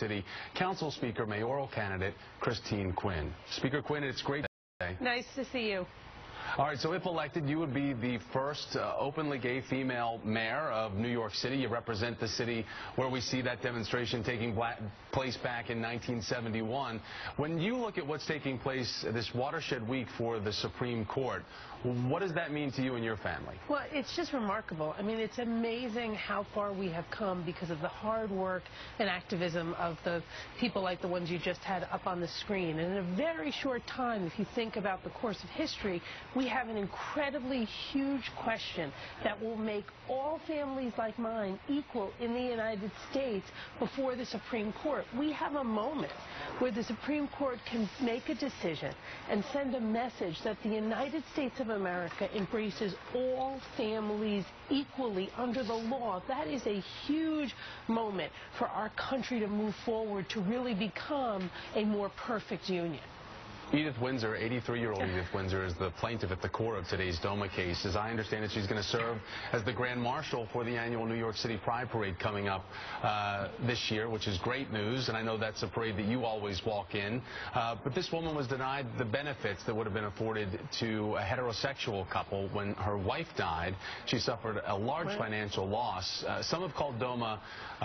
City Council Speaker, mayoral candidate Christine Quinn. Speaker Quinn, it's great today. Nice to see you. All right, so if elected, you would be the first openly gay female mayor of New York City. You represent the city where we see that demonstration taking place back in 1971. When you look at what's taking place this watershed week for the Supreme Court, what does that mean to you and your family? Well, it's just remarkable. I mean, it's amazing how far we have come because of the hard work and activism of the people like the ones you just had up on the screen. And in a very short time, if you think about the course of history, we have an incredibly huge question that will make all families like mine equal in the United States before the Supreme Court. We have a moment where the Supreme Court can make a decision and send a message that the United States of America embraces all families equally under the law. That is a huge moment for our country to move forward to really become a more perfect union. Edith Windsor, 83-year-old Edith Windsor, is the plaintiff at the core of today's DOMA case. As I understand it, she's going to serve as the Grand Marshal for the annual New York City Pride Parade coming up this year, which is great news, and I know that's a parade that you always walk in. But this woman was denied the benefits that would have been afforded to a heterosexual couple when her wife died. She suffered a large financial loss. Some have called DOMA,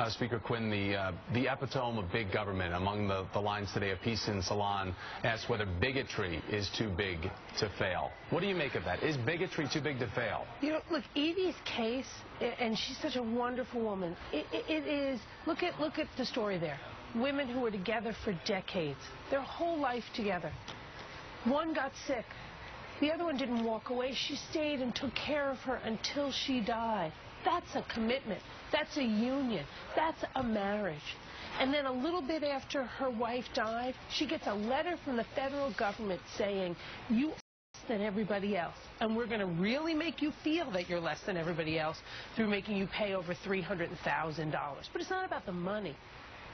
Speaker Quinn, the epitome of big government. Among the lines today, a piece in Salon asked whether bigotry is too big to fail. What do you make of that? Is bigotry too big to fail? You know, look, Edie's case, and she's such a wonderful woman. It is, look at the story there. Women who were together for decades, their whole life together. One got sick. The other one didn't walk away. She stayed and took care of her until she died. That's a commitment. That's a union. That's a marriage. And then a little bit after her wife died, she gets a letter from the federal government saying, you are less than everybody else, and we're going to really make you feel that you're less than everybody else through making you pay over $300,000. But it's not about the money.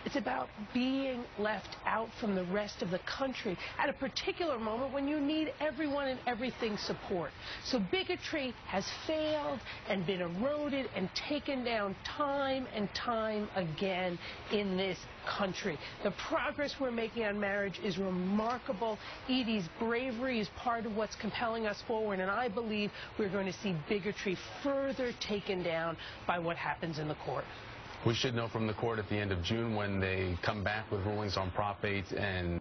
It's about being left out from the rest of the country at a particular moment when you need everyone and everything support. So bigotry has failed and been eroded and taken down time and time again in this country. The progress we're making on marriage is remarkable. Edie's bravery is part of what's compelling us forward, and I believe we're going to see bigotry further taken down by what happens in the court. We should know from the court at the end of June when they come back with rulings on Prop 8 and